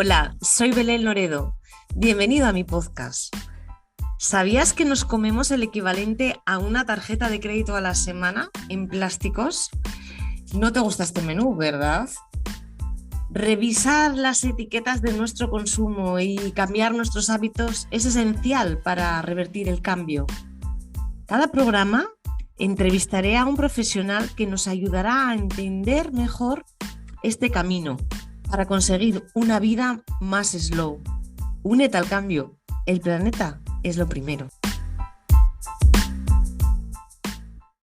Hola, soy Belén Loredo. Bienvenido a mi podcast. ¿Sabías que nos comemos el equivalente a una tarjeta de crédito a la semana en plásticos? No te gusta este menú, ¿verdad? Revisar las etiquetas de nuestro consumo y cambiar nuestros hábitos es esencial para revertir el cambio. Cada programa entrevistaré a un profesional que nos ayudará a entender mejor este camino para conseguir una vida más slow. Únete al cambio. El planeta es lo primero.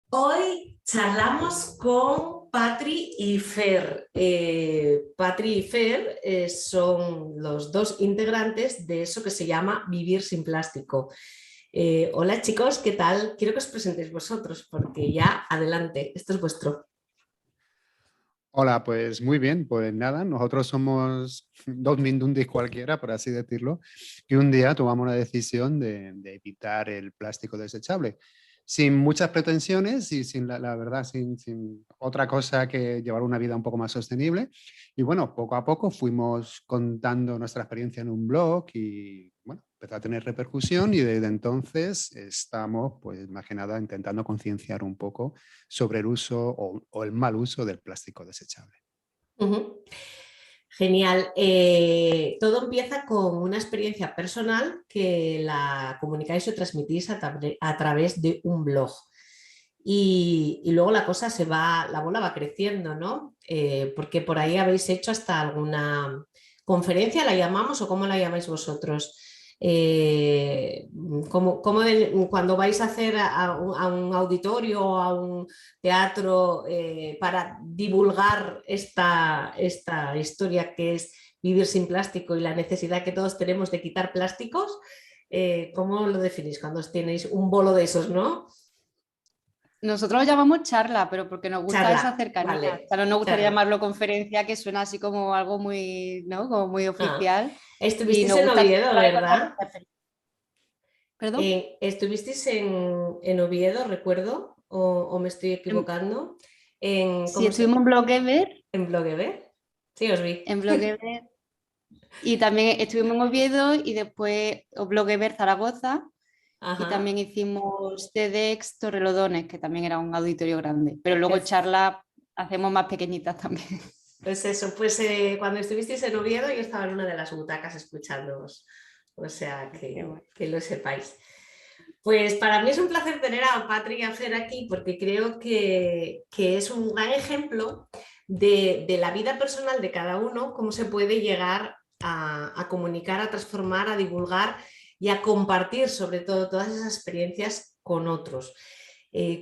Hoy charlamos con Patri y Fer. Patri y Fer son los dos integrantes de eso que se llama Vivir sin Plástico. Hola chicos, ¿qué tal? Quiero que os presentéis vosotros porque ya adelante, esto es vuestro. Hola, pues muy bien, pues nada, nosotros somos dos mindundis cualquiera, por así decirlo, que un día tomamos la decisión de evitar el plástico desechable, sin muchas pretensiones y sin la verdad, sin otra cosa que llevar una vida un poco más sostenible. Y bueno, poco a poco fuimos contando nuestra experiencia en un blog y bueno, empezó a tener repercusión y desde entonces estamos, pues más que nada, intentando concienciar un poco sobre el uso o el mal uso del plástico desechable. Genial. Todo empieza con una experiencia personal que la comunicáis o transmitís a través de un blog. Y luego la cosa la bola va creciendo, ¿no? Porque por ahí habéis hecho hasta alguna conferencia, ¿la llamamos o cómo la llamáis vosotros? Eh, Cuando vais a hacer a un auditorio o a un teatro para divulgar esta historia que es vivir sin plástico y la necesidad que todos tenemos de quitar plásticos, ¿cómo lo definís cuando tenéis un bolo de esos, no? Nosotros lo llamamos charla, pero porque nos gusta Charla, esa cercanía. vale, O sea, no nos gustaría charla. llamarlo conferencia, que suena así como algo muy, ¿no? Como muy oficial. Y Estuvisteis nos en gusta Oviedo, charlar y contar ¿verdad? nuestra experiencia. ¿Perdón? ¿Estuvisteis en Oviedo, recuerdo? ¿O me estoy equivocando? Sí, estuvimos en Blogever. ¿En Blogever? Sí, os vi. En Blogever. Y también estuvimos en Oviedo y después Blogever Zaragoza. Y Ajá. también hicimos TEDx Torrelodones, que también era un auditorio grande. Pero luego Es- charlas hacemos más pequeñitas también. Pues eso, cuando estuvisteis en Oviedo yo estaba en una de las butacas escuchándoos, o sea que lo sepáis. Pues para mí es un placer tener a Patri y a Fer aquí porque creo que es un gran ejemplo de la vida personal de cada uno, cómo se puede llegar a comunicar, a transformar, a divulgar y a compartir sobre todo todas esas experiencias con otros.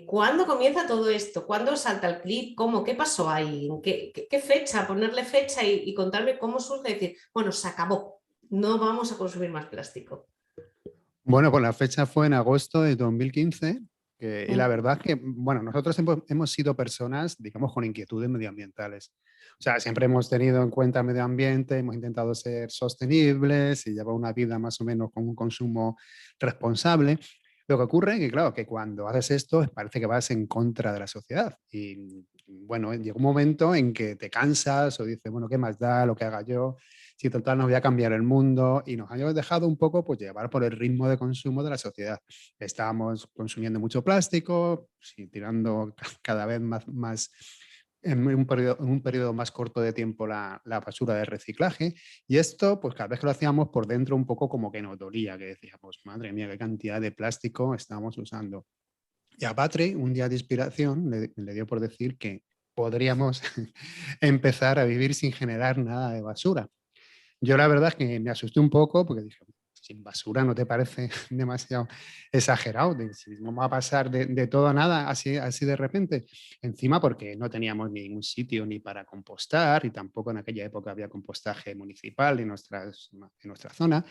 ¿Cuándo comienza todo esto? ¿Cuándo salta el clip? ¿Cómo? ¿Qué pasó ahí? ¿En qué fecha? Ponerle fecha y contarme cómo surge y decir, bueno, se acabó, no vamos a consumir más plástico. Bueno, pues la fecha fue en agosto de 2015 y la verdad es que, bueno, nosotros hemos sido personas, digamos, con inquietudes medioambientales. O sea, siempre hemos tenido en cuenta el medio ambiente, hemos intentado ser sostenibles y llevar una vida más o menos con un consumo responsable. Lo que ocurre es que, claro, que cuando haces esto parece que vas en contra de la sociedad. Y bueno, llega un momento en que te cansas o dices, bueno, ¿qué más da lo que haga yo? Si total no voy a cambiar el mundo, y nos hemos dejado un poco pues, llevar por el ritmo de consumo de la sociedad. Estábamos consumiendo mucho plástico, sí, tirando cada vez más en un periodo más corto de tiempo la basura de reciclaje, y esto pues cada vez que lo hacíamos por dentro un poco como que nos dolía, que decíamos, madre mía, qué cantidad de plástico estamos usando. Y a Patri, un día de inspiración, le dio por decir que podríamos empezar a vivir sin generar nada de basura. Yo la verdad es que me asusté un poco porque dije, sin basura, ¿no te parece demasiado exagerado? Si no va a pasar de todo a nada así de repente. Encima porque no teníamos ningún sitio ni para compostar y tampoco en aquella época había compostaje municipal en nuestra zona.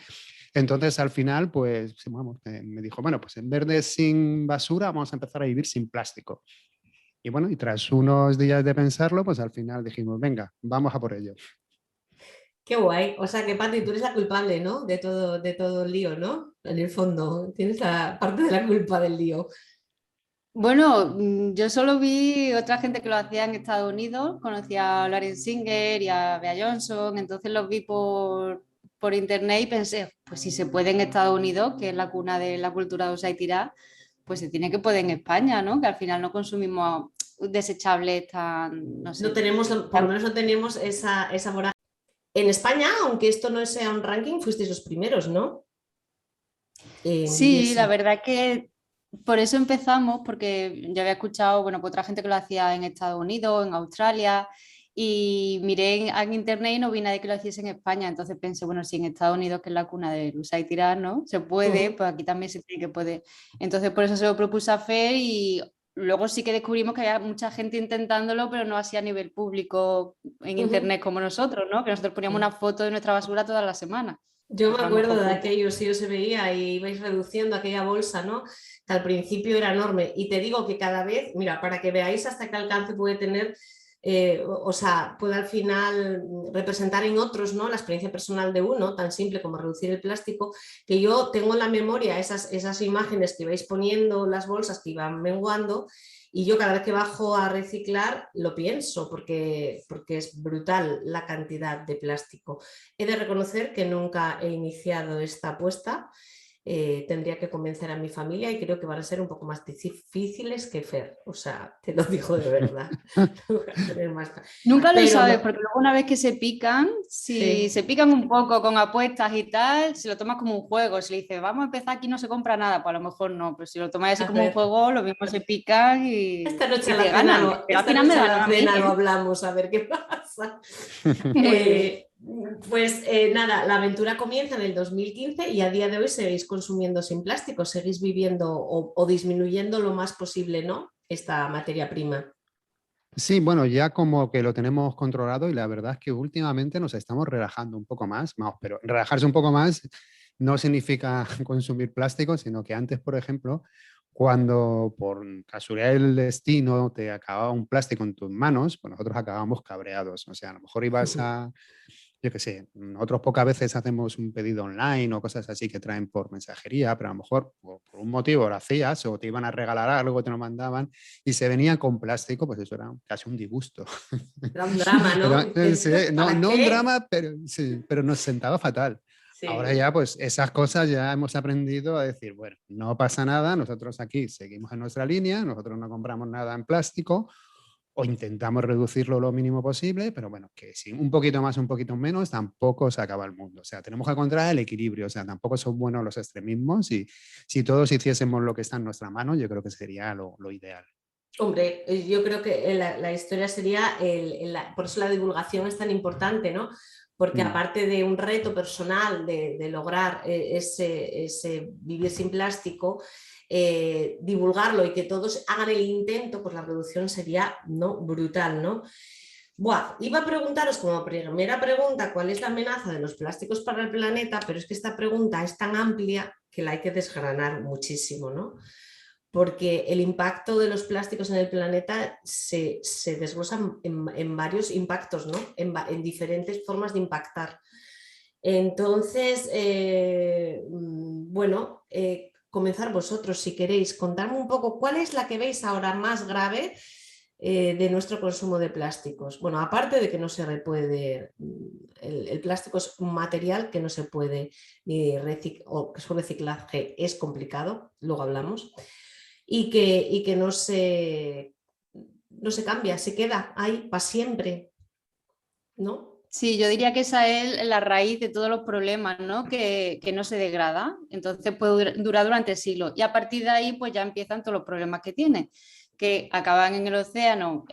Entonces al final, pues vamos, me dijo, bueno, pues en vez de sin basura, vamos a empezar a vivir sin plástico. Y bueno, y tras unos días de pensarlo, pues al final dijimos, venga, vamos a por ello. Qué guay. O sea que Pati, tú eres la culpable, ¿no? De todo el lío, ¿no? En el fondo, tienes la parte de la culpa del lío. Bueno, yo solo vi otra gente que lo hacía en Estados Unidos, conocía a Lauren Singer y a Bea Johnson, entonces los vi por internet y pensé, pues si se puede en Estados Unidos, que es la cuna de la cultura de usar y tirar, pues se tiene que poder en España, ¿no? Que al final no consumimos desechables tan, no No sé. tenemos, por lo menos no tenemos esa vorágine. En España, aunque esto no sea un ranking, fuisteis los primeros, ¿no? Y Sí, la eso. verdad que por eso empezamos, porque yo había escuchado, bueno, pues otra gente que lo hacía en Estados Unidos, en Australia, y miré en internet y no vi nadie que lo hiciese en España. Entonces pensé, bueno, si en Estados Unidos, que es la cuna del usar y tirar, ¿no? Se puede, Ujú. pues aquí también se tiene que poder. Entonces por eso se lo propuse a Fer y luego sí que descubrimos que había mucha gente intentándolo, pero no así a nivel público en Ujú. internet como nosotros, ¿no? Que nosotros poníamos una foto de nuestra basura toda la semana. Yo me Pues a lo acuerdo mejor de fue un poco. aquello, sí, se veía y ibais reduciendo aquella bolsa, ¿no? Que al principio era enorme. Y te digo que cada vez, mira, para que veáis hasta qué alcance puede tener, o sea, puede al final representar en otros, ¿no? La experiencia personal de uno, tan simple como reducir el plástico, que yo tengo en la memoria esas imágenes que vais poniendo, las bolsas que iban menguando. Y yo cada vez que bajo a reciclar lo pienso porque es brutal la cantidad de plástico. He de reconocer que nunca he iniciado esta apuesta. Tendría que convencer a mi familia y creo que van a ser un poco más difíciles que Fer. O sea, te lo digo de verdad. Nunca lo Pero sabes, lo, porque luego una vez que se pican, si sí, se pican un poco con apuestas y tal, se lo tomas como un juego. Si le dices, vamos a empezar aquí, no se compra nada, pues a lo mejor no, pero si lo tomas así a como un ver. juego, lo mismo se pican y te ganan. Pero al Esta final me noche a ganó la a mí, cena lo ¿eh? hablamos, a ver qué pasa. Muy bien. Eh, pues nada, la aventura comienza en el 2015 y a día de hoy seguís consumiendo sin plástico, seguís viviendo o disminuyendo lo más posible, ¿no? Esta materia prima. Sí, bueno, ya como que lo tenemos controlado y la verdad es que últimamente nos estamos relajando un poco más, vamos, pero relajarse un poco más no significa consumir plástico, sino que antes, por ejemplo, cuando por casualidad del destino te acababa un plástico en tus manos, pues nosotros acabábamos cabreados. O sea, a lo mejor ibas a, yo qué sé, nosotros pocas veces hacemos un pedido online o cosas así que traen por mensajería, pero a lo mejor por un motivo lo hacías o te iban a regalar algo, te lo mandaban y se venía con plástico, pues eso era casi un disgusto. Era un drama, Pero, ¿no? sí, no, ¿Para no un qué? drama, pero sí, pero nos sentaba fatal. Ahora Sí. ya, pues esas cosas ya hemos aprendido a decir, bueno, no pasa nada, nosotros aquí seguimos en nuestra línea, nosotros no compramos nada en plástico o intentamos reducirlo lo mínimo posible, pero bueno, que si un poquito más, un poquito menos, tampoco se acaba el mundo. O sea, tenemos que encontrar el equilibrio, o sea, tampoco son buenos los extremismos y si todos hiciésemos lo que está en nuestra mano, yo creo que sería lo ideal. Hombre, yo creo que la historia sería, por eso la divulgación es tan importante, ¿no? Porque Mm. aparte de un reto personal de lograr ese vivir sin plástico, divulgarlo y que todos hagan el intento, pues la reducción sería, ¿no? Brutal, ¿no? Buah, iba a preguntaros como primera pregunta cuál es la amenaza de los plásticos para el planeta, pero es que esta pregunta es tan amplia que la hay que desgranar muchísimo, ¿no? Porque el impacto de los plásticos en el planeta se desglosa en varios impactos, ¿no? En diferentes formas de impactar. Entonces, bueno, comenzar vosotros si queréis, contarme un poco cuál es la que veis ahora más grave de nuestro consumo de plásticos. Bueno, aparte de que no se puede, el plástico es un material que no se puede ni o que su reciclaje es complicado, luego hablamos y que no se cambia, se queda ahí para siempre, ¿no? Sí, yo diría que esa es la raíz de todos los problemas, ¿no? Que no se degrada, entonces puede durar durante siglos. Y a partir de ahí, pues ya empiezan todos los problemas que tiene, que acaban en el océano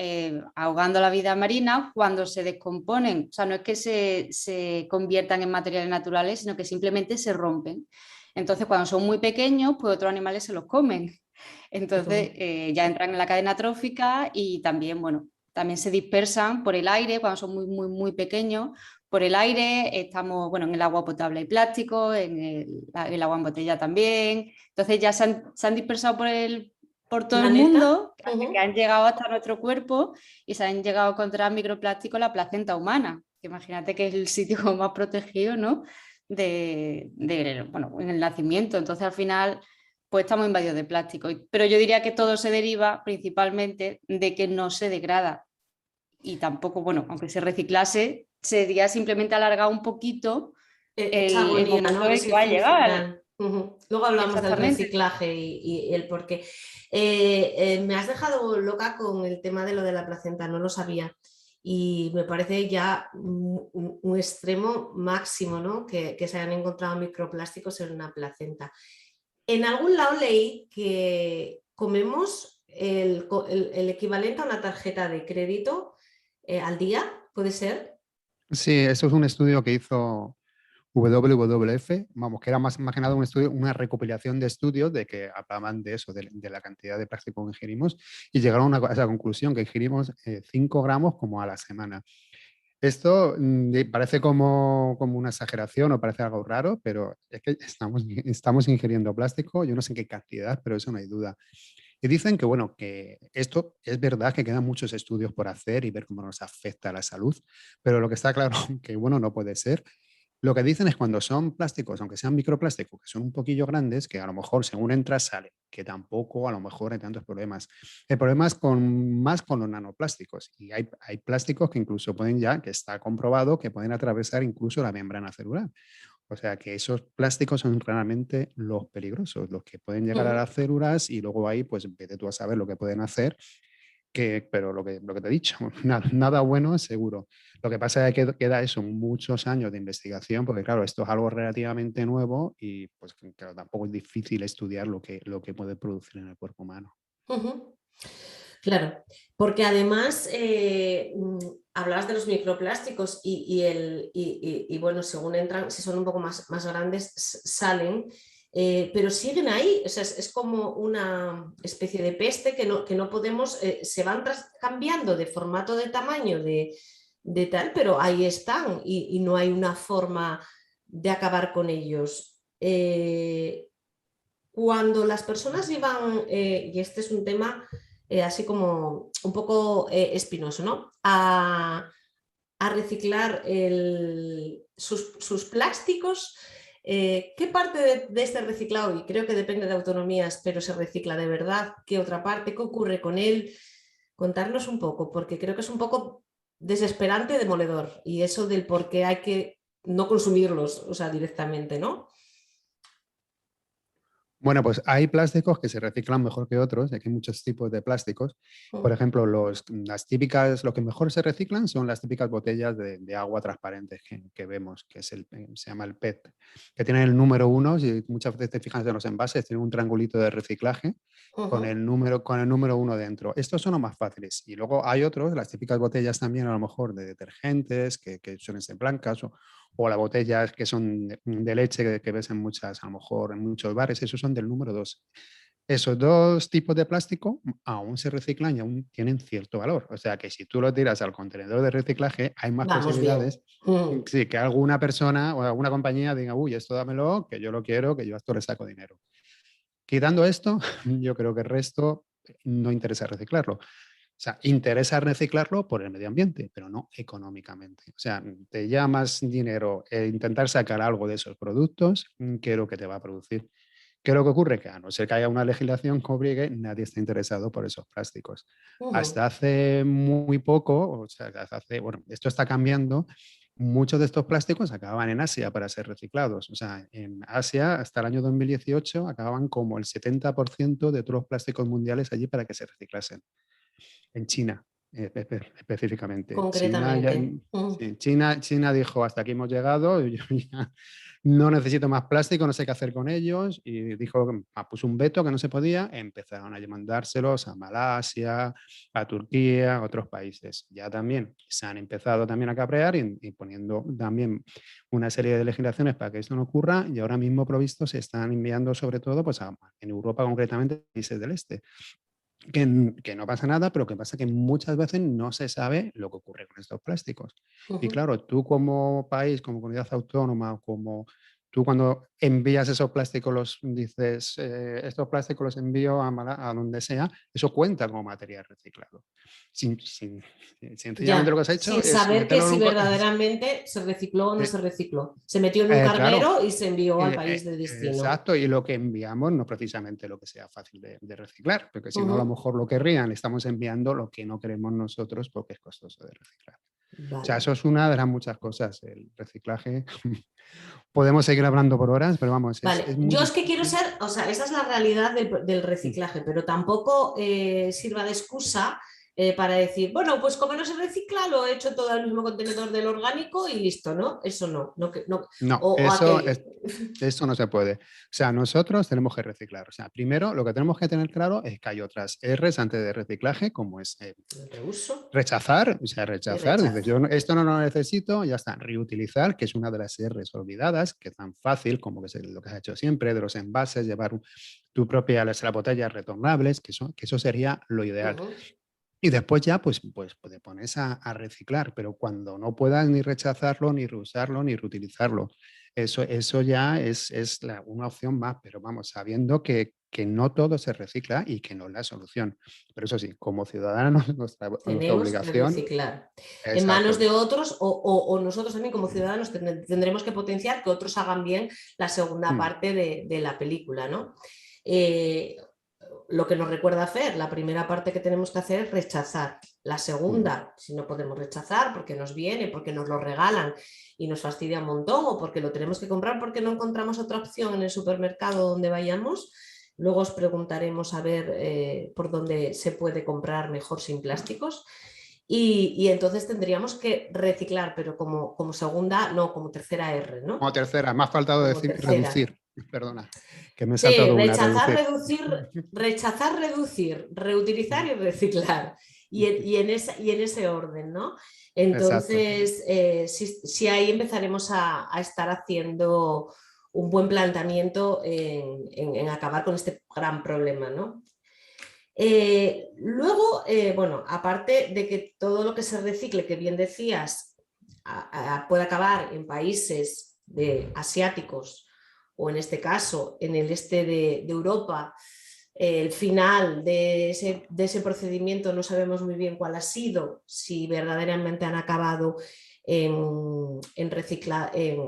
ahogando la vida marina cuando se descomponen. O sea, no es que se conviertan en materiales naturales, sino que simplemente se rompen. Entonces, cuando son muy pequeños, pues otros animales se los comen. Entonces, ya entran en la cadena trófica y también, bueno, también se dispersan por el aire cuando son muy, muy, muy pequeños. Por el aire estamos, bueno, en el agua potable hay plástico, en el agua en botella también. Entonces ya se han dispersado por todo el Planeta. mundo, que han llegado hasta nuestro cuerpo y se han llegado a encontrar microplásticos en la placenta humana. Imagínate que es el sitio como más protegido, ¿no? Bueno, en el nacimiento. Entonces al final pues estamos invadidos de plástico. Pero yo diría que todo se deriva principalmente de que no se degrada. Y tampoco, bueno, aunque se reciclase, sería simplemente alargar un poquito Esa el agonía, momento ¿no? en el que Ese va a fin llegar. final. Ujú. Luego hablamos del Exactamente. reciclaje y el por qué. Me has dejado loca con el tema de lo de la placenta, no lo sabía. Y me parece ya un extremo máximo, ¿no? Que se hayan encontrado microplásticos en una placenta. En algún lado leí que comemos el equivalente a una tarjeta de crédito al día, ¿puede ser? Sí, eso es un estudio que hizo WWF, vamos, que era más que nada un estudio, una recopilación de estudios de que hablaban de eso, de la cantidad de plástico que ingerimos y llegaron a esa conclusión, que ingerimos 5 gramos como a la semana. Esto parece como una exageración o parece algo raro, pero es que estamos ingiriendo plástico, yo no sé en qué cantidad, pero eso no hay duda. Y dicen que, bueno, que esto es verdad que quedan muchos estudios por hacer y ver cómo nos afecta a la salud, pero lo que está claro que, bueno, no puede ser. Lo que dicen es cuando son plásticos, aunque sean microplásticos, que son un poquillo grandes, que a lo mejor según entras sale, que tampoco a lo mejor hay tantos problemas. El problema es más con los nanoplásticos. Y hay plásticos que incluso pueden ya, que está comprobado, que pueden atravesar incluso la membrana celular. O sea que esos plásticos son realmente los peligrosos, los que pueden llegar a Ujú. las células y luego ahí, pues vete tú a saber lo que pueden hacer, pero lo que te he dicho, nada bueno es seguro. Lo que pasa es que queda eso, muchos años de investigación, porque claro, esto es algo relativamente nuevo y pues claro, tampoco es difícil estudiar lo que puede producir en el cuerpo humano. Ujú. Claro, porque además hablabas de los microplásticos y bueno, según entran, si son un poco más grandes, salen, pero siguen ahí. O sea, es como una especie de peste que no podemos, se van cambiando de formato, de tamaño, de tal, pero ahí están y no hay una forma de acabar con ellos. Cuando las personas llevan, y este es un tema así como un poco espinoso, ¿no? A reciclar sus plásticos, ¿qué parte de este reciclado, y creo que depende de autonomías, pero se recicla de verdad? ¿Qué otra parte? ¿Qué ocurre con él? Contarnos un poco, porque creo que es un poco desesperante, demoledor, y eso del por qué hay que no consumirlos, o sea, directamente, ¿no? Bueno, pues hay plásticos que se reciclan mejor que otros, ya que hay muchos tipos de plásticos. Por ejemplo, las típicas, lo que mejor se reciclan son las típicas botellas de agua transparentes que vemos, que se llama el PET, que tienen el número 1, si muchas veces te fijas en los envases, tienen un triangulito de reciclaje con el número 1 dentro. Estos son los más fáciles. Y luego hay otros, las típicas botellas también a lo mejor de detergentes, que suelen ser blancas, o las botellas que son de leche que ves en muchas, a lo mejor en muchos bares, esos son del número 2. Esos dos tipos de plástico aún se reciclan y aún tienen cierto valor. O sea que si tú lo tiras al contenedor de reciclaje, hay más Vamos bien. posibilidades, sí, que alguna persona o alguna compañía diga, uy, esto dámelo, que yo lo quiero, que yo a esto le saco dinero. Quitando esto, yo creo que el resto no interesa reciclarlo. O sea, interesa reciclarlo por el medio ambiente, pero no económicamente. O sea, te lleva más dinero intentar sacar algo de esos productos que lo que te va a producir. ¿Qué es lo que ocurre? Que a no ser que haya una legislación que obligue, nadie está interesado por esos plásticos. Ujú. Hasta hace muy poco, o sea, bueno, esto está cambiando. Muchos de estos plásticos acababan en Asia para ser reciclados. O sea, en Asia, hasta el año 2018, acababan como el 70% de todos los plásticos mundiales allí para que se reciclasen en China, específicamente. Concretamente. Sí, China dijo, hasta aquí hemos llegado, yo ya no necesito más plástico, no sé qué hacer con ellos, y dijo, puso un veto que no se podía, empezaron a mandárselos a Malasia, a Turquía, a otros países. Ya también se han empezado también a cabrear y poniendo también una serie de legislaciones para que esto no ocurra, y ahora mismo provisto se están enviando sobre todo pues, en Europa concretamente, países del este. Que no pasa nada, pero que pasa que muchas veces no se sabe lo que ocurre con estos plásticos. Y Ujú. claro, tú como país, como comunidad autónoma, como tú cuando envías esos plásticos, dices, estos plásticos los envío a donde sea, eso cuenta como material reciclado. Sencillamente lo que Ya, has hecho sin es saber que meterlo en si un... verdaderamente se recicló o no se recicló. Se metió en un claro, carguero y se envió al país de destino. exacto, y lo que enviamos no precisamente lo que sea fácil de reciclar, porque si no a lo Ujú. mejor lo querrían, estamos enviando lo que no queremos nosotros porque es costoso de reciclar. O sea, Vale. eso es una de las muchas cosas, el reciclaje. Podemos seguir hablando por horas, pero vamos, es Vale, muy yo es que quiero difícil. ser, o sea, esa es la realidad del Mm. reciclaje, pero tampoco sirva de excusa para decir, bueno, pues como no se recicla, lo he hecho todo al mismo contenedor del orgánico y listo, ¿no? Eso no, no, No, o aquello. eso no se puede. O sea, nosotros tenemos que reciclar. O sea, primero lo que tenemos que tener claro es que hay otras Rs antes de reciclaje, como es El reuso rechazar, o sea, y rechazar, dices, rechazo. yo esto no lo necesito, ya está. Reutilizar, que es una de las Rs olvidadas, que es tan fácil como que es lo que has hecho siempre, de los envases, llevar tu propia, las botellas retornables, que eso sería lo ideal. Ujú. Y después ya, pues te pones a reciclar, pero cuando no puedas ni rechazarlo, ni reusarlo, ni reutilizarlo, eso ya es una opción más, pero vamos, sabiendo que no todo se recicla y que no es la solución. Pero eso sí, como ciudadanos, nuestra Tenemos que obligación, reciclar en manos exacto. de otros o nosotros también como ciudadanos tendremos que potenciar que otros hagan bien la segunda Mm, parte de la película, ¿no? Eh, lo que nos recuerda hacer, la primera parte que tenemos que hacer es rechazar. La mm. segunda, si no podemos rechazar porque nos viene, porque nos lo regalan y nos fastidia un montón o porque lo tenemos que comprar porque no encontramos otra opción en el supermercado donde vayamos, luego os preguntaremos a ver por dónde se puede comprar mejor sin plásticos. Y entonces tendríamos que reciclar, pero como segunda, no, como tercera R, ¿no? Como tercera, me ha faltado Como decir tercera. reducir, perdona, que me he Sí, saltado una, reducir. rechazar, reducir, reutilizar y reciclar. Y en ese orden, ¿no? Exacto. Entonces, sí, ahí empezaremos a estar haciendo un buen planteamiento en acabar con este gran problema, ¿no? Luego, bueno, aparte de que todo lo que se recicle, que bien decías, puede acabar en países asiáticos o en este caso en el este de Europa, el final de ese procedimiento no sabemos muy bien cuál ha sido, si verdaderamente han acabado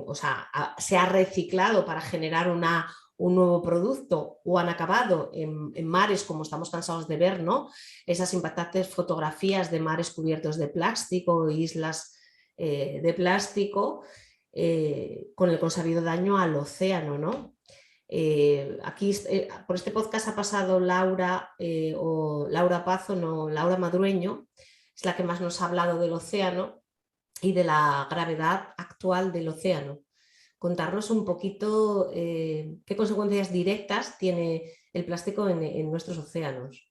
o sea, se ha reciclado para generar un nuevo producto o han acabado en mares como estamos cansados de ver, ¿no? Esas impactantes fotografías de mares cubiertos de plástico, islas de plástico, con el consabido daño al océano, ¿no? Aquí por este podcast ha pasado Laura o Laura Pazo, no, Laura Madrueño, es la que más nos ha hablado del océano y de la gravedad actual del océano. Contarnos un poquito qué consecuencias directas tiene el plástico en nuestros océanos.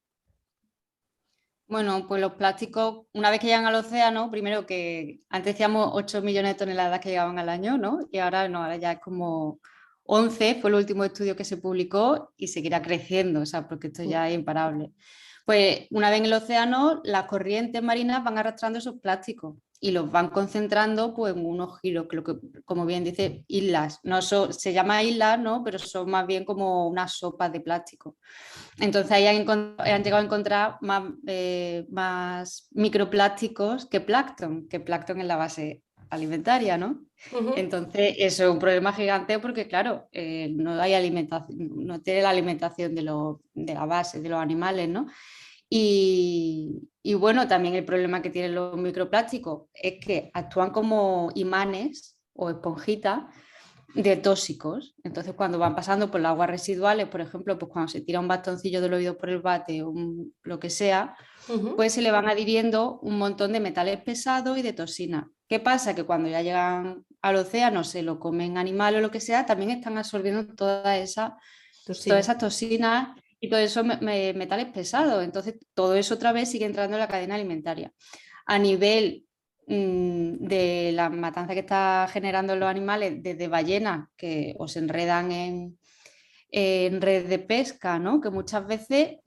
Bueno, pues los plásticos, una vez que llegan al océano, primero que antes decíamos 8 millones de toneladas que llegaban al año, ¿no? Y ahora no, ahora ya es como 11, fue el último estudio que se publicó y seguirá creciendo, o sea, porque esto ya es imparable. Pues una vez en el océano, las corrientes marinas van arrastrando esos plásticos y los van concentrando pues, en unos giros, que, como bien dice, islas. No se llama islas, ¿no? Pero son más bien como unas sopas de plástico. Entonces ahí han llegado a encontrar más microplásticos que plancton es la base alimentaria, ¿no? Uh-huh. Entonces eso es un problema gigante porque, claro, no hay alimentación, no tiene la alimentación de la base de los animales, ¿no? Y bueno, también el problema que tienen los microplásticos es que actúan como imanes o esponjitas de tóxicos. Entonces, cuando van pasando por las aguas residuales, por ejemplo, pues cuando se tira un bastoncillo del oído por el bate o lo que sea, Uh-huh. pues se le van adhiriendo un montón de metales pesados y de toxinas. ¿Qué pasa? Que cuando ya llegan al océano, se lo comen animales o lo que sea, también están absorbiendo todas esas toxinas y todos esos metales pesados. Entonces, todo eso otra vez sigue entrando en la cadena alimentaria. A nivel de la matanza que está generando los animales, desde ballenas que os enredan en red de pesca, ¿no? Que muchas veces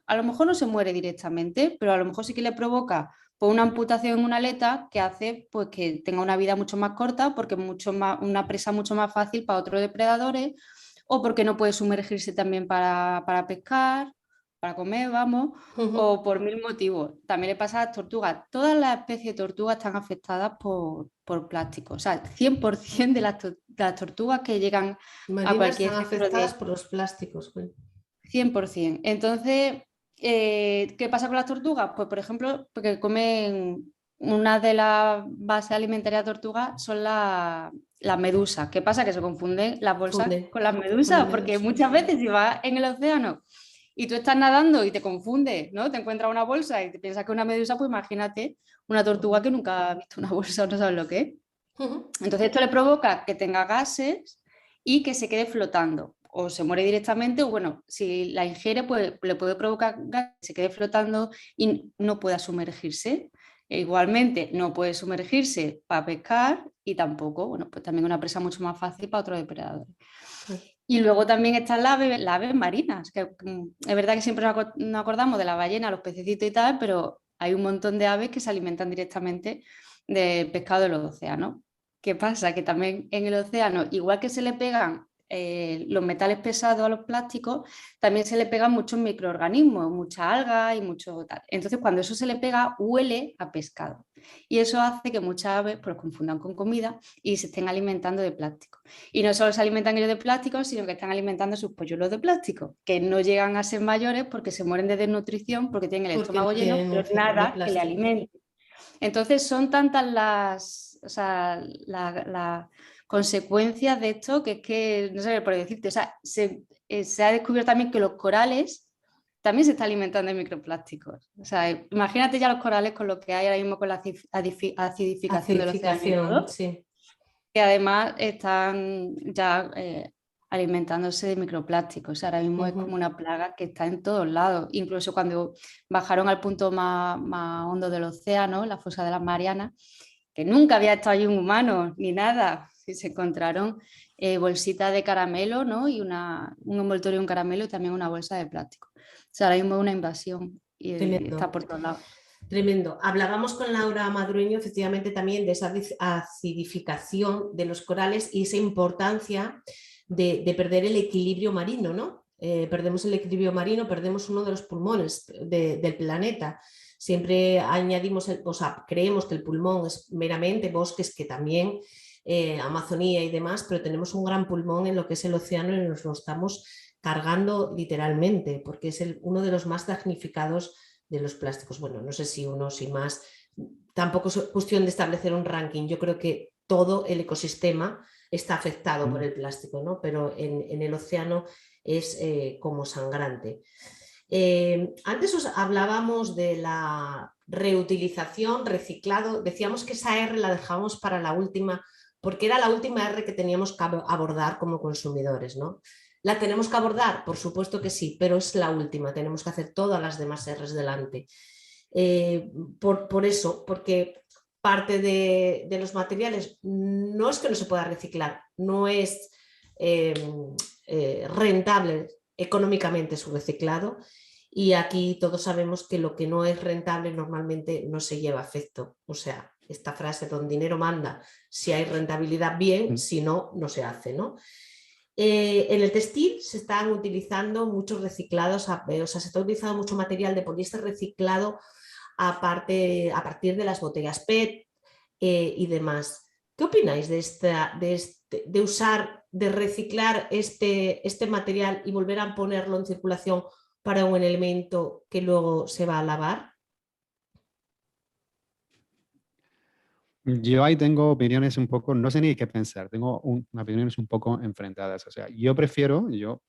a lo mejor no se muere directamente, pero a lo mejor sí que le provoca Pues una amputación en una aleta que hace pues, que tenga una vida mucho más corta porque es una presa mucho más fácil para otros depredadores o porque no puede sumergirse también para pescar, para comer, vamos, o por mil motivos. También le pasa a las tortugas. Todas las especies de tortugas están afectadas por plástico. O sea, el 100% de las tortugas que llegan a Marinas cualquier están centro afectadas de... por los plásticos. Bueno. 100%. Entonces, ¿qué pasa con las tortugas? Pues, por ejemplo, porque comen una de las bases alimentarias de tortugas son las medusas. ¿Qué pasa? Que se confunden las bolsas Funde con las con la medusas, porque medusa. muchas veces si vas en el océano y tú estás nadando y te confundes, ¿no? Te encuentras una bolsa y te piensas que es una medusa, pues imagínate una tortuga que nunca ha visto una bolsa o no sabe lo que es. Entonces esto le provoca que tenga gases y que se quede flotando. O se muere directamente, o bueno, si la ingiere, pues le puede provocar que se quede flotando y no pueda sumergirse. E igualmente, no puede sumergirse para pescar y tampoco, bueno, pues también una presa mucho más fácil para otros depredadores. Y luego también están las aves marinas, que es verdad que siempre nos acordamos de la ballena, los pececitos y tal, pero hay un montón de aves que se alimentan directamente de pescado de los océanos. ¿Qué pasa? Que también en el océano, igual que se le pegan los metales pesados a los plásticos, también se le pegan muchos microorganismos, mucha alga y mucho tal. Entonces, cuando eso se le pega, huele a pescado. Y eso hace que muchas aves pues, confundan con comida y se estén alimentando de plástico. Y no solo se alimentan ellos de plástico, sino que están alimentando sus polluelos de plástico, que no llegan a ser mayores porque se mueren de desnutrición, porque tienen el Porque no estómago lleno, tienen pero de nada que le plástico. alimente. Entonces son tantas las consecuencias de esto que es que, no sé por decirte, o sea, se ha descubierto también que los corales también se están alimentando de microplásticos. O sea, imagínate ya los corales con lo que hay ahora mismo con la acidificación del océano y Acidificación, todo, sí. que además están ya alimentándose de microplásticos. O sea, ahora mismo es como una plaga que está en todos lados. Incluso cuando bajaron al punto más hondo del océano, la fosa de las Marianas, que nunca había estado allí un humano ni nada, y se encontraron bolsitas de caramelo, ¿no? Y un envoltorio de un caramelo y también una bolsa de plástico. O sea, ahora mismo es una invasión y está Tremendo. por todos lados. Tremendo. Hablábamos con Laura Madrueño efectivamente también de esa acidificación de los corales y esa importancia de perder el equilibrio marino, ¿no? Perdemos el equilibrio marino, perdemos uno de los pulmones del planeta. Siempre añadimos, o sea, creemos que el pulmón es meramente bosques, que también Amazonía y demás, pero tenemos un gran pulmón en lo que es el océano y nos lo estamos cargando literalmente, porque es uno de los más damnificados de los plásticos. Bueno, no sé si uno, si más, tampoco es cuestión de establecer un ranking. Yo creo que todo el ecosistema está afectado por el plástico, ¿no? Pero en el océano es como sangrante. Antes os hablábamos de la reutilización, reciclado. Decíamos que esa R la dejábamos para la última, porque era la última R que teníamos que abordar como consumidores, ¿no? ¿La tenemos que abordar? Por supuesto que sí, pero es la última, tenemos que hacer todas las demás R's delante. Por eso, porque parte de los materiales no es que no se pueda reciclar, no es rentable económicamente su reciclado, y aquí todos sabemos que lo que no es rentable normalmente no se lleva a efecto. O sea, esta frase, don dinero manda, si hay rentabilidad bien, si no, no se hace, ¿no? En el textil se están utilizando muchos reciclados, o sea, se está utilizando mucho material de poliéster reciclado a partir de las botellas PET y demás. ¿Qué opináis de usar, de reciclar este material y volver a ponerlo en circulación para un elemento que luego se va a lavar? Yo ahí tengo opiniones un poco, no sé ni qué pensar, tengo opiniones un poco enfrentadas. O sea, yo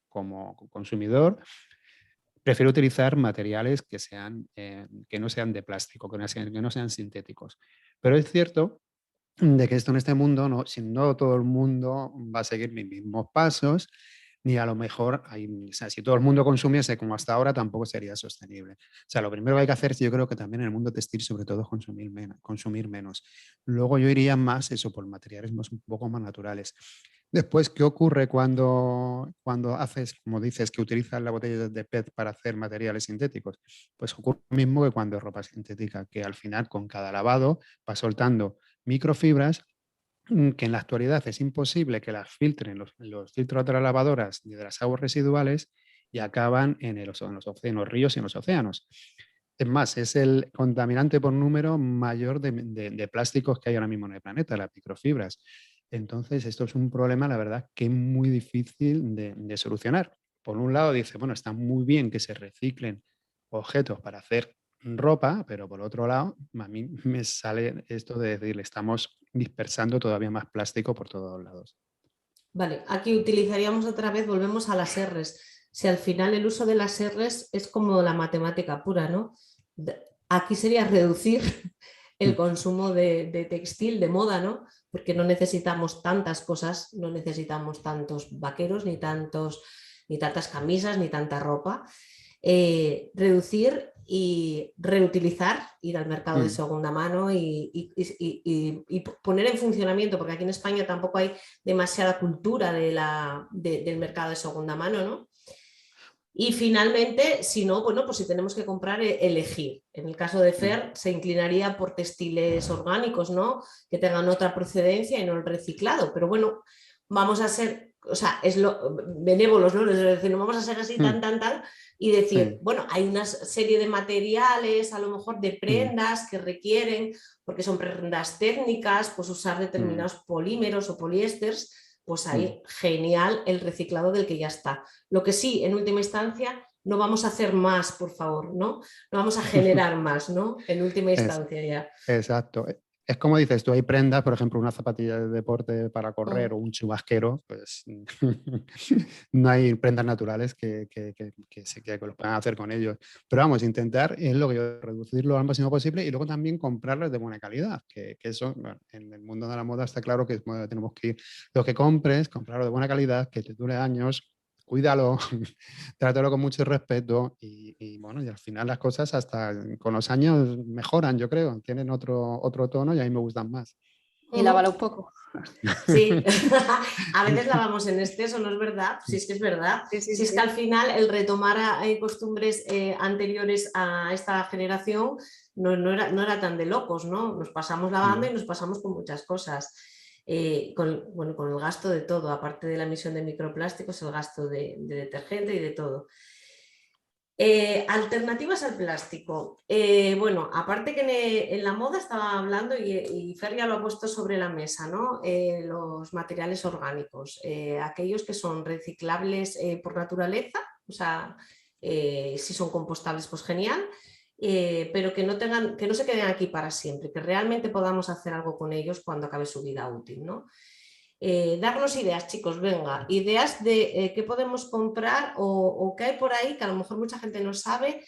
como consumidor, prefiero utilizar materiales que no sean de plástico, que no sean sintéticos. Pero es cierto de que esto en este mundo, no todo el mundo va a seguir mis mismos pasos, ni a lo mejor, o sea, si todo el mundo consumiese como hasta ahora, tampoco sería sostenible. O sea, lo primero que hay que hacer, yo creo que también en el mundo textil, sobre todo, consumir menos. Luego yo iría más eso por materiales un poco más naturales. Después, ¿qué ocurre cuando haces, como dices, que utilizas la botella de PET para hacer materiales sintéticos? Pues ocurre lo mismo que cuando es ropa sintética, que al final con cada lavado va soltando microfibras que en la actualidad es imposible que las filtren los filtros de las lavadoras ni de las aguas residuales y acaban en los ríos y en los océanos. Es más, es el contaminante por número mayor de plásticos que hay ahora mismo en el planeta, las microfibras. Entonces, esto es un problema, la verdad, que es muy difícil de solucionar. Por un lado, dice, bueno, está muy bien que se reciclen objetos para hacer ropa, pero por otro lado, a mí me sale esto de decirle, estamos dispersando todavía más plástico por todos lados. Vale, aquí utilizaríamos otra vez, volvemos a las R's. Si al final el uso de las R's es como la matemática pura, ¿no? Aquí sería reducir el consumo de textil, de moda, ¿no? Porque no necesitamos tantas cosas, no necesitamos tantos vaqueros, ni tantas camisas, ni tanta ropa. Reducir y reutilizar, ir al mercado de segunda mano y poner en funcionamiento, porque aquí en España tampoco hay demasiada cultura del mercado de segunda mano, ¿no? Y finalmente, si no, bueno, pues si tenemos que comprar, elegir. En el caso de Fer, se inclinaría por textiles orgánicos, ¿no? Que tengan otra procedencia y no el reciclado. Pero bueno, vamos a ser, o sea, benévolos, ¿no? Es decir, no vamos a ser así tan, y decir, bueno, hay una serie de materiales, a lo mejor de prendas que requieren, porque son prendas técnicas, pues usar determinados polímeros o poliésteres, pues ahí genial el reciclado del que ya está. Lo que sí, en última instancia, no vamos a hacer más, por favor, ¿no? No vamos a generar más, ¿no? En última instancia ya. Exacto. Es como dices tú, hay prendas, por ejemplo, una zapatilla de deporte para correr o un chubasquero, pues no hay prendas naturales que lo puedan hacer con ellos. Pero vamos, intentar es lo que yo, reducirlo al máximo posible y luego también comprarlos de buena calidad, que eso, bueno, en el mundo de la moda está claro que tenemos que ir, lo que compres, comprarlo de buena calidad, que te dure años. Cuídalo, trátalo con mucho respeto y bueno, y al final las cosas hasta con los años mejoran, yo creo, tienen otro tono y a mí me gustan más. Y lávalo un poco. Sí, a veces lavamos en exceso, ¿no es verdad? Sí, es que es verdad. Si es que al final el retomar costumbres anteriores a esta generación no era tan de locos, ¿no? Nos pasamos lavando y nos pasamos con muchas cosas. Con el gasto de todo, aparte de la emisión de microplásticos, el gasto de detergente y de todo. Alternativas al plástico. Bueno, aparte que en la moda estaba hablando y Fer ya lo ha puesto sobre la mesa, ¿no? Los materiales orgánicos, aquellos que son reciclables por naturaleza, o sea, si son compostables, pues genial. Pero que no se queden aquí para siempre, que realmente podamos hacer algo con ellos cuando acabe su vida útil, ¿no? Darnos ideas, chicos, venga, ideas de qué podemos comprar o qué hay por ahí que a lo mejor mucha gente no sabe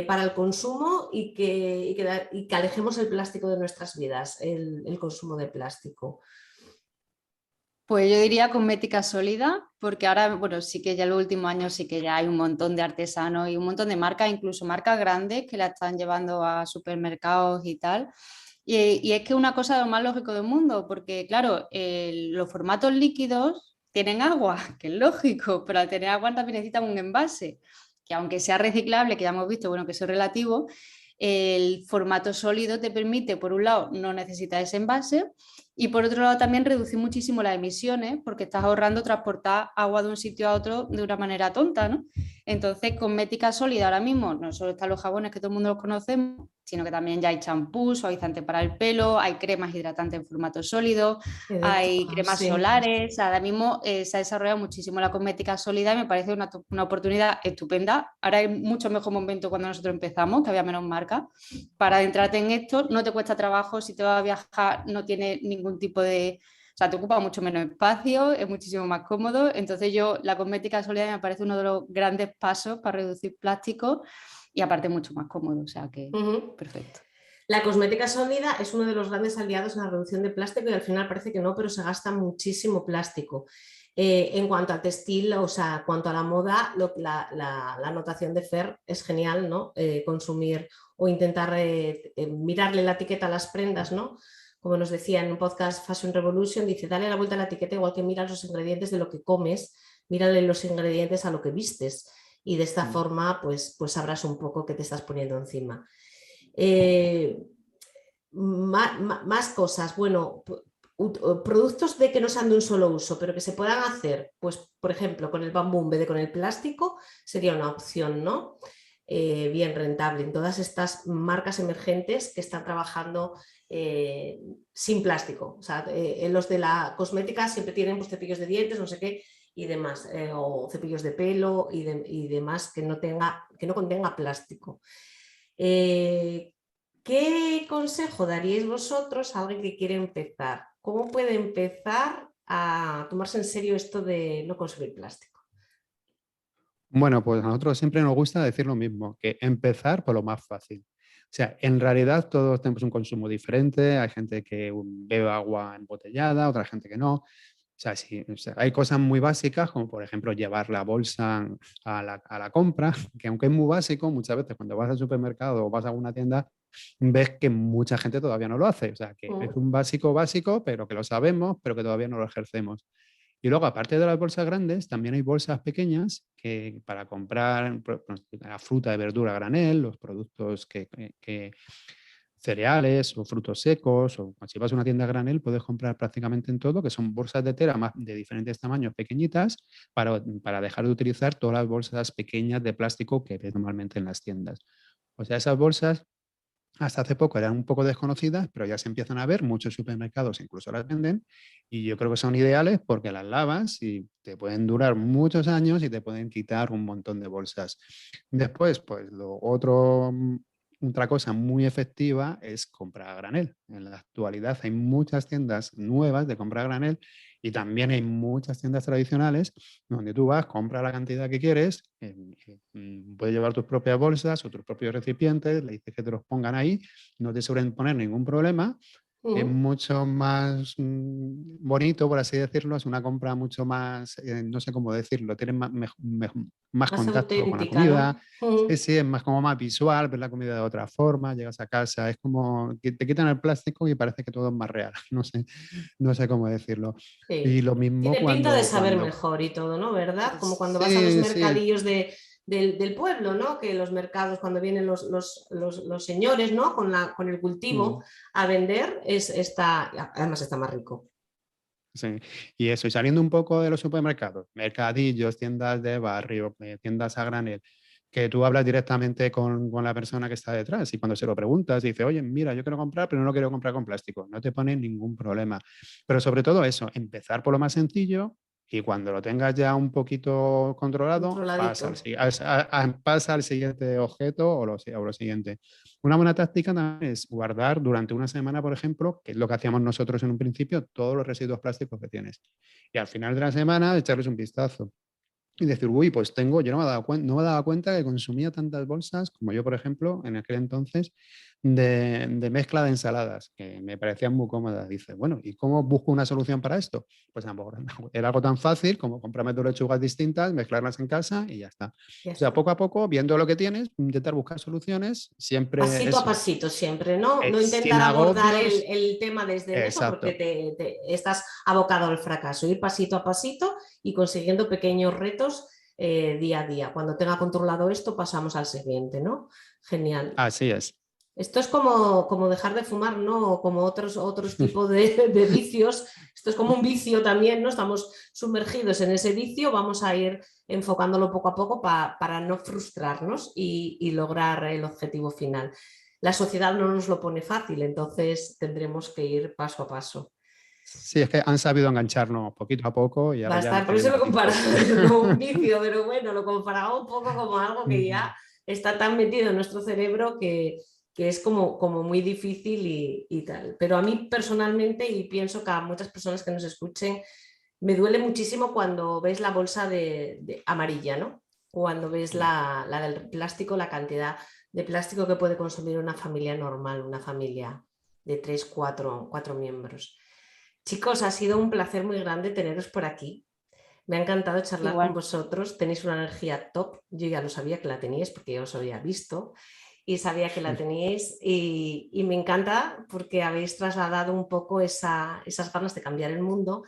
para el consumo y que alejemos el plástico de nuestras vidas, el consumo de plástico. Pues yo diría cosmética sólida, porque ahora, bueno, sí que ya en los últimos años sí que ya hay un montón de artesanos y un montón de marcas, incluso marcas grandes que la están llevando a supermercados y tal. Y es que una cosa de lo más lógico del mundo, porque claro, los formatos líquidos tienen agua, que es lógico, pero al tener agua también necesitan un envase, que aunque sea reciclable, que ya hemos visto, bueno, que eso es relativo, el formato sólido te permite, por un lado, no necesitar ese envase y por otro lado también reducir muchísimo las emisiones porque estás ahorrando transportar agua de un sitio a otro de una manera tonta, ¿no? Entonces, cosmética sólida ahora mismo no solo están los jabones que todo el mundo los conocemos, sino que también ya hay champús, suavizantes para el pelo, hay cremas hidratantes en formato sólido, hay cremas solares. Ahora mismo se ha desarrollado muchísimo la cosmética sólida y me parece una oportunidad estupenda. Ahora hay mucho mejor momento cuando nosotros empezamos, que había menos marcas, para adentrarte en esto. No te cuesta trabajo, si te vas a viajar no tiene ningún tipo de... O sea, te ocupa mucho menos espacio, es muchísimo más cómodo. Entonces la cosmética sólida me parece uno de los grandes pasos para reducir plástico y aparte mucho más cómodo, o sea que perfecto. La cosmética sólida es uno de los grandes aliados en la reducción de plástico y al final parece que no, pero se gasta muchísimo plástico. En cuanto al textil, o sea, en cuanto a la moda, la anotación de Fer es genial, ¿no? Consumir o intentar mirarle la etiqueta a las prendas, ¿no? como nos decía en un podcast Fashion Revolution, dice, dale la vuelta a la etiqueta igual que miras los ingredientes de lo que comes, mírale los ingredientes a lo que vistes y de esta forma pues sabrás un poco qué te estás poniendo encima. Más cosas, bueno, productos de que no sean de un solo uso, pero que se puedan hacer, pues por ejemplo con el bambú en vez de con el plástico, sería una opción, ¿no? Bien rentable en todas estas marcas emergentes que están trabajando sin plástico. O sea, los de la cosmética siempre tienen pues, cepillos de dientes, no sé qué, y demás, o cepillos de pelo y demás que no contenga plástico. ¿Qué consejo daríais vosotros a alguien que quiere empezar? ¿Cómo puede empezar a tomarse en serio esto de no consumir plástico? Bueno, pues a nosotros siempre nos gusta decir lo mismo, que empezar por lo más fácil. O sea, en realidad todos tenemos un consumo diferente, hay gente que bebe agua embotellada, otra gente que no. O sea, hay cosas muy básicas, como por ejemplo llevar la bolsa a la compra, que aunque es muy básico, muchas veces cuando vas al supermercado o vas a alguna tienda, ves que mucha gente todavía no lo hace. O sea, que es un básico, pero que lo sabemos, pero que todavía no lo ejercemos. Y luego, aparte de las bolsas grandes, también hay bolsas pequeñas que para comprar la fruta y verdura a granel, los productos que cereales o frutos secos, o si vas a una tienda a granel puedes comprar prácticamente en todo, que son bolsas de tela de diferentes tamaños pequeñitas para dejar de utilizar todas las bolsas pequeñas de plástico que ves normalmente en las tiendas. O sea, esas bolsas hasta hace poco eran un poco desconocidas, pero ya se empiezan a ver, muchos supermercados incluso las venden y yo creo que son ideales porque las lavas y te pueden durar muchos años y te pueden quitar un montón de bolsas. Después, pues otra cosa muy efectiva es comprar a granel. En la actualidad hay muchas tiendas nuevas de comprar a granel y también hay muchas tiendas tradicionales donde tú vas, compras la cantidad que quieres, puedes llevar tus propias bolsas o tus propios recipientes, le dices que te los pongan ahí, no te suelen poner ningún problema. Es mucho más bonito, por así decirlo, es una compra mucho más, no sé cómo decirlo, tienes más contacto con la comida, ¿no? sí, es más como más visual, ver la comida de otra forma, llegas a casa, es como que te quitan el plástico y parece que todo es más real, no sé cómo decirlo. Sí. Y lo mismo Tiene pinta de cuando... saber mejor y todo, ¿no? ¿Verdad? Como cuando vas a los Sí, sí. mercadillos del pueblo, ¿no? Que los mercados, cuando vienen los señores, ¿no? Con el cultivo a vender, además está más rico. Sí, y eso, y saliendo un poco de los supermercados, mercadillos, tiendas de barrio, tiendas a granel, que tú hablas directamente con la persona que está detrás y cuando se lo preguntas dice, oye, mira, yo quiero comprar, pero no quiero comprar con plástico, no te pone ningún problema. Pero sobre todo eso, empezar por lo más sencillo y cuando lo tengas ya un poquito controlado, pasa al siguiente objeto o lo siguiente. Una buena táctica también es guardar durante una semana, por ejemplo, que es lo que hacíamos nosotros en un principio, todos los residuos plásticos que tienes. Y al final de la semana echarles un vistazo y decir, uy, pues yo no me he dado cuenta que consumía tantas bolsas, como yo, por ejemplo, en aquel entonces, de mezcla de ensaladas, que me parecían muy cómodas. Dice, bueno, ¿y cómo busco una solución para esto? Pues a lo mejor era algo tan fácil como comprarme dos lechugas distintas, mezclarlas en casa y ya está. Ya O sea, está. poco a poco, viendo lo que tienes, intentar buscar soluciones, siempre Pasito a eso. pasito, siempre, ¿no? No intentar Sin abordar agobios. el tema desde lejos porque Exacto. estás abocado al fracaso. Ir pasito a pasito y consiguiendo pequeños retos día a día. Cuando tenga controlado esto, pasamos al siguiente, ¿no? Genial. Así es. Esto es como dejar de fumar, ¿no? O como otros tipos de vicios. Esto es como un vicio también, ¿no? Estamos sumergidos en ese vicio, vamos a ir enfocándolo poco a poco para no frustrarnos y lograr el objetivo final. La sociedad no nos lo pone fácil, entonces tendremos que ir paso a paso. Sí, es que han sabido engancharnos poquito a poco y Va a ahora ya estar, nos por eso tienen lo comparaba adictos. como un vicio, pero bueno, lo comparaba un poco como algo que ya está tan metido en nuestro cerebro que es como muy difícil y tal. Pero a mí personalmente, y pienso que a muchas personas que nos escuchen, me duele muchísimo cuando ves la bolsa de amarilla, ¿no? Cuando ves la del plástico, la cantidad de plástico que puede consumir una familia normal, una familia de 3, 4 miembros. Chicos, ha sido un placer muy grande teneros por aquí. Me ha encantado charlar con Igual. vosotros. Tenéis una energía top. Yo ya lo sabía que la teníais porque ya os había visto. y sabía que la teníais y me encanta porque habéis trasladado un poco esas ganas de cambiar el mundo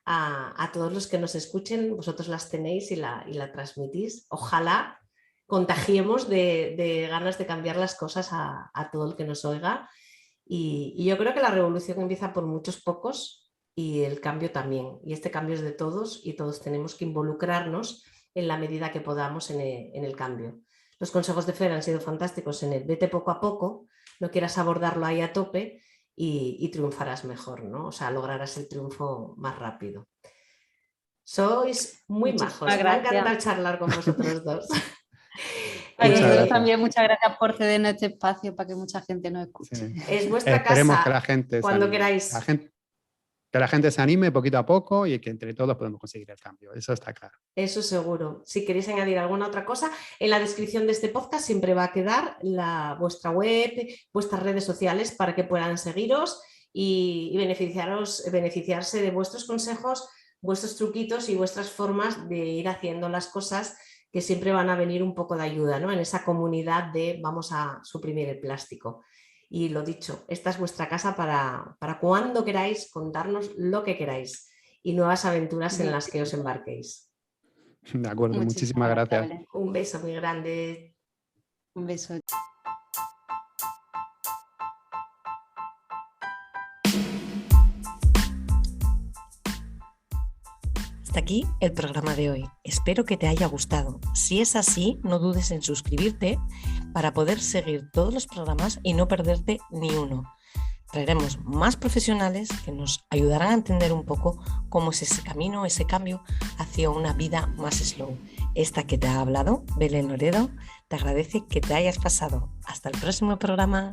a todos los que nos escuchen. Vosotros las tenéis y la transmitís. Ojalá contagiemos de ganas de cambiar las cosas a todo el que nos oiga y yo creo que la revolución empieza por muchos pocos y el cambio también, y este cambio es de todos y todos tenemos que involucrarnos en la medida que podamos en el cambio. Los consejos de Fer han sido fantásticos en el vete poco a poco, no quieras abordarlo ahí a tope y triunfarás mejor, ¿no? O sea, lograrás el triunfo más rápido. Sois muy majos, me va a encantar charlar con vosotros dos. A nosotros también muchas gracias por cedernos este espacio para que mucha gente nos escuche. Sí. Es vuestra Esperemos casa, que la gente cuando queráis. Que la gente se anime poquito a poco y que entre todos podemos conseguir el cambio, eso está claro. Eso seguro. Si queréis añadir alguna otra cosa, en la descripción de este podcast siempre va a quedar vuestra web, vuestras redes sociales para que puedan seguiros y beneficiarse de vuestros consejos, vuestros truquitos y vuestras formas de ir haciendo las cosas que siempre van a venir un poco de ayuda, ¿no? En esa comunidad de vamos a suprimir el plástico. Y lo dicho, esta es vuestra casa para cuando queráis contarnos lo que queráis y nuevas aventuras en las que os embarquéis. De acuerdo, muchísimas gracias. Un beso muy grande. Un beso. Hasta aquí el programa de hoy. Espero que te haya gustado. Si es así, no dudes en suscribirte para poder seguir todos los programas y no perderte ni uno. Traeremos más profesionales que nos ayudarán a entender un poco cómo es ese camino, ese cambio hacia una vida más slow. Esta que te ha hablado, Belén Loredo, te agradece que te hayas pasado. Hasta el próximo programa.